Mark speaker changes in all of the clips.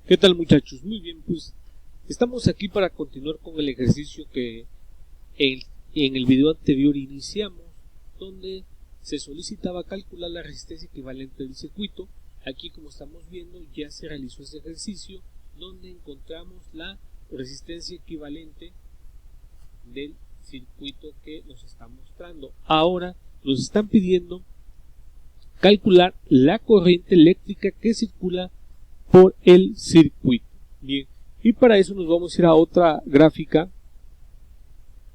Speaker 1: ¿Qué tal, muchachos? Muy bien, pues estamos aquí para continuar con el ejercicio que en el video anterior iniciamos, donde se solicitaba calcular la resistencia equivalente del circuito. Aquí, como estamos viendo, ya se realizó ese ejercicio donde encontramos la resistencia equivalente del circuito que nos está mostrando. Ahora nos están pidiendo calcular la corriente eléctrica que circula por el circuito. Bien, y para eso nos vamos a ir a otra gráfica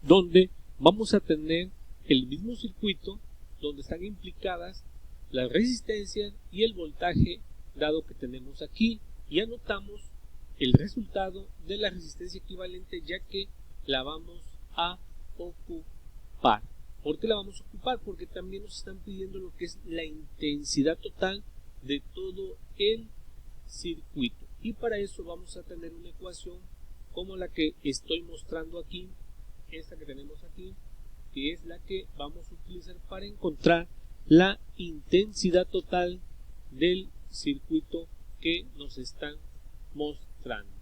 Speaker 1: donde vamos a tener el mismo circuito donde están implicadas las resistencias y el voltaje dado que tenemos aquí, y anotamos el resultado de la resistencia equivalente, ya que la vamos a ocupar. ¿Por qué la vamos a ocupar? Porque también nos están pidiendo lo que es la intensidad total de todo el circuito, y para eso vamos a tener una ecuación como la que estoy mostrando aquí, esta que tenemos aquí, que es la que vamos a utilizar para encontrar la intensidad total del circuito que nos están mostrando.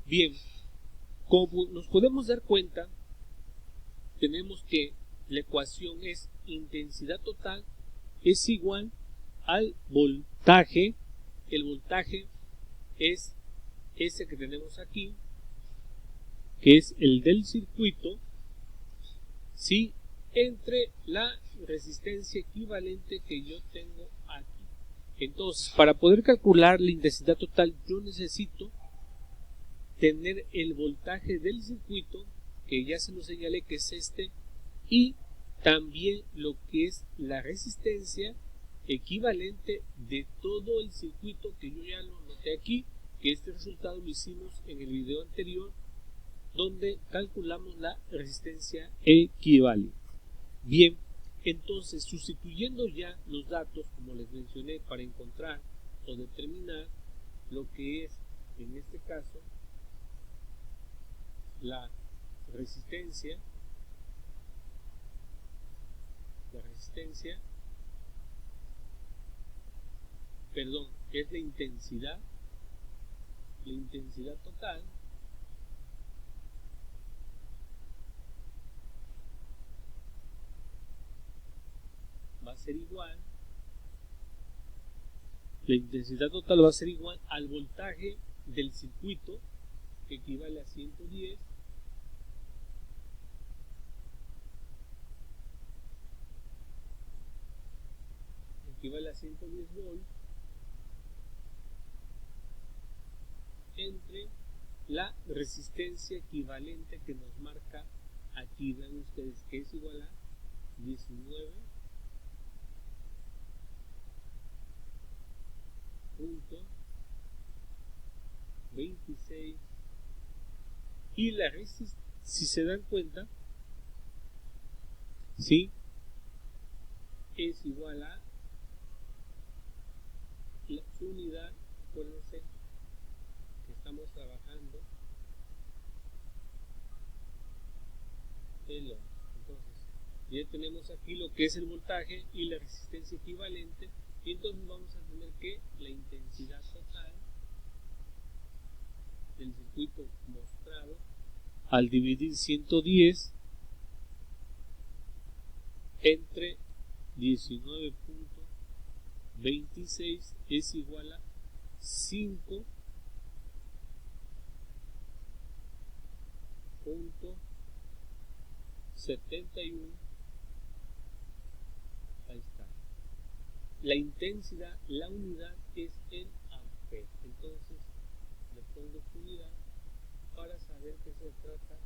Speaker 1: Bien, como nos podemos dar cuenta, tenemos que la ecuación es intensidad total es igual al voltaje. El voltaje es ese que tenemos aquí, que es el del circuito, ¿sí?, entre la resistencia equivalente que yo tengo aquí. Entonces, para poder calcular la intensidad total, yo necesito tener el voltaje del circuito, que ya se lo señalé que es este, y también lo que es la resistencia equivalente de todo el circuito, que yo ya lo anoté aquí, que este resultado lo hicimos en el video anterior, donde calculamos la resistencia equivalente. Bien, entonces, sustituyendo ya los datos, como les mencioné, para encontrar o determinar lo que es, en este caso, la resistencia, es la intensidad total va a ser igual, la intensidad total va a ser igual al voltaje del circuito, que equivale a 110, volts, entre la resistencia equivalente que nos marca aquí, vean ustedes, que es igual a 19.26, y la resistencia, si se dan cuenta, ¿sí?, es igual a la unidad. Acuérdense que estamos trabajando el ohms. Entonces, ya tenemos aquí lo que es el voltaje y la resistencia equivalente, y entonces vamos a tener que la intensidad total del circuito mostrado, al dividir 110 entre 19.26, es igual a 5.71. Ahí está. La intensidad, la unidad es el ampere. Entonces le pongo unidad para saber que se trata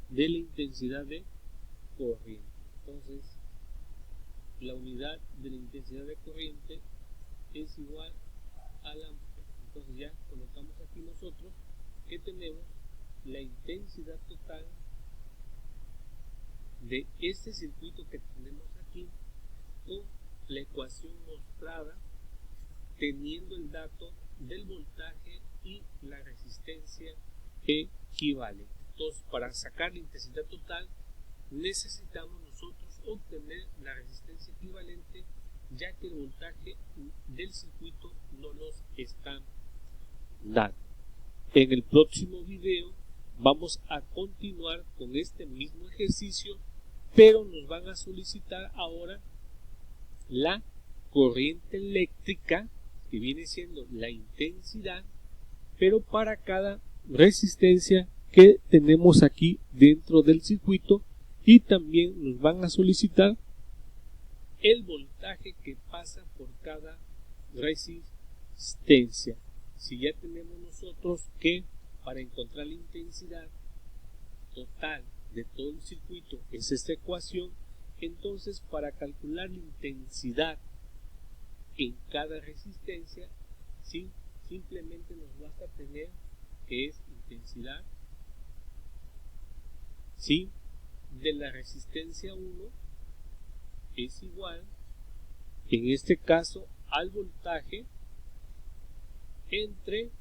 Speaker 1: de la intensidad de corriente. Entonces, la unidad de la intensidad de corriente es igual al ampere. Entonces ya colocamos aquí nosotros que tenemos la intensidad total de este circuito que tenemos aquí, con la ecuación mostrada, teniendo el dato del voltaje y la resistencia equivalente. Entonces, para sacar la intensidad total, necesitamos nosotros obtener la resistencia equivalente, ya que el voltaje del circuito no nos están nada. En el próximo video vamos a continuar con este mismo ejercicio, pero nos van a solicitar ahora la corriente eléctrica, que viene siendo la intensidad, pero para cada resistencia que tenemos aquí dentro del circuito, y también nos van a solicitar el voltaje que pasa por cada resistencia. Si ya tenemos nosotros que para encontrar la intensidad total de todo el circuito es esta ecuación, entonces para calcular la intensidad en cada resistencia, ¿sí? Simplemente nos basta tener que es intensidad, ¿sí?, de la resistencia 1 es igual, en este caso, al voltaje entre,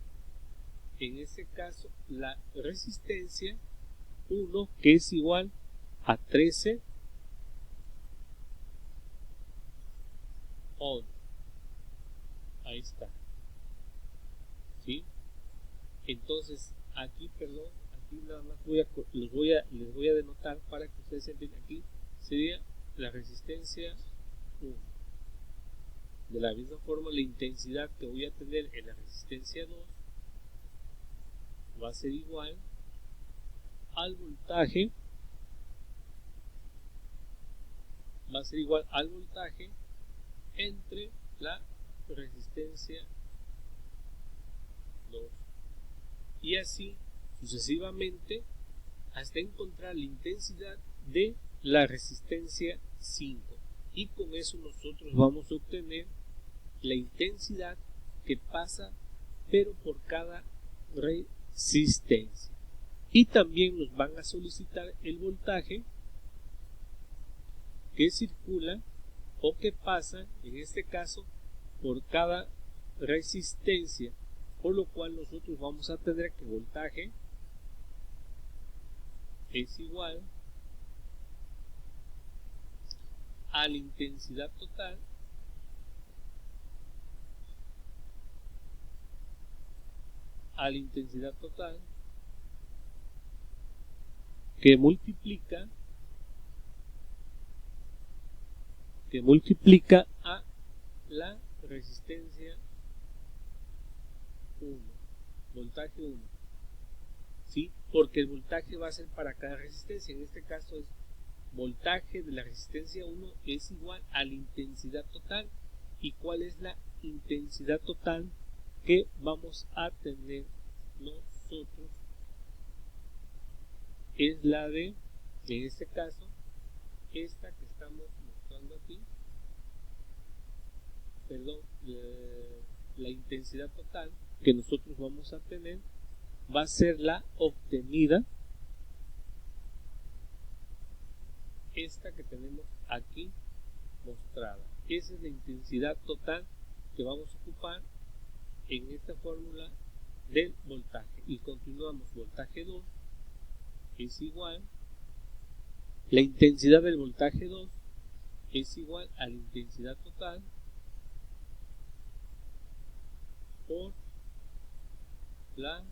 Speaker 1: en este caso, la resistencia 1, que es igual a 13 ohms. Ahí está. ¿Sí? Entonces, aquí, perdón, aquí nada más les voy a denotar para que ustedes entiendan. Aquí sería la resistencia 1. De la misma forma, la intensidad que voy a tener en la resistencia 2 va a ser igual al voltaje, entre la resistencia 2, y así sucesivamente hasta encontrar la intensidad de la resistencia 5, y con eso nosotros vamos a obtener la intensidad que pasa pero por cada resistencia. Y también nos van a solicitar el voltaje que circula o que pasa, en este caso, por cada resistencia, por lo cual nosotros vamos a tener que voltaje es igual a la intensidad total que multiplica a la resistencia 1, voltaje 1, ¿sí? Porque el voltaje va a ser para cada resistencia. En este caso es voltaje de la resistencia 1 es igual a la intensidad total. ¿Y cuál es la intensidad total que vamos a tener nosotros? Es la de, en este caso, esta que estamos mostrando aquí, perdón, la intensidad total que nosotros vamos a tener va a ser la obtenida, esta que tenemos aquí mostrada. Esa es la intensidad total que vamos a ocupar en esta fórmula del voltaje. Y continuamos. Voltaje 2 es igual, la intensidad del voltaje 2 es igual a la intensidad total por la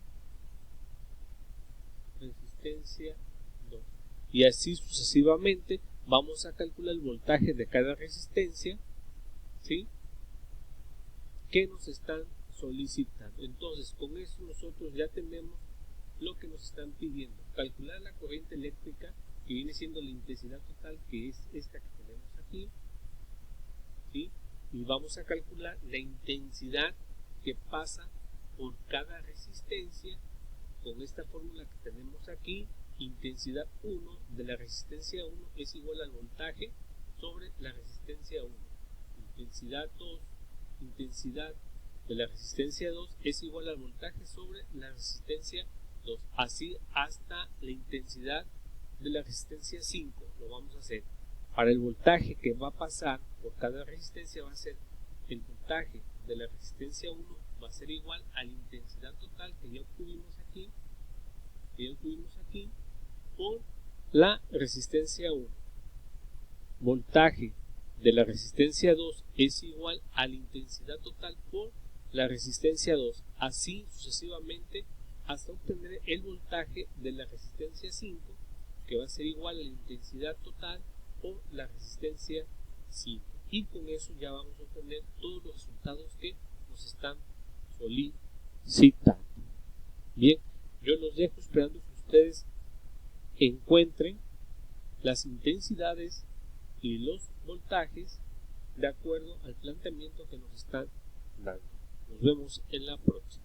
Speaker 1: resistencia 2. Y así sucesivamente vamos a calcular el voltaje de cada resistencia, ¿sí?, que nos están solicitando. Entonces, con eso nosotros ya tenemos lo que nos están pidiendo: calcular la corriente eléctrica, que viene siendo la intensidad total, que es esta que tenemos aquí, ¿sí?, y vamos a calcular la intensidad que pasa por cada resistencia con esta fórmula que tenemos aquí. Intensidad 1 de la resistencia 1 es igual al voltaje sobre la resistencia 1. Intensidad 2, intensidad de la resistencia 2 es igual al voltaje sobre la resistencia 2. Así hasta la intensidad de la resistencia 5 lo vamos a hacer. Para el voltaje que va a pasar por cada resistencia va a ser el voltaje de la resistencia 1 va a ser igual a la intensidad total que ya obtuvimos aquí, por la resistencia 1. Voltaje de la resistencia 2 es igual a la intensidad total por la resistencia 2, así sucesivamente hasta obtener el voltaje de la resistencia 5, que va a ser igual a la intensidad total o la resistencia 5. Y con eso ya vamos a obtener todos los resultados que nos están solicitando. Bien, yo los dejo esperando que ustedes encuentren las intensidades y los voltajes de acuerdo al planteamiento que nos están dando. Nos vemos en la próxima.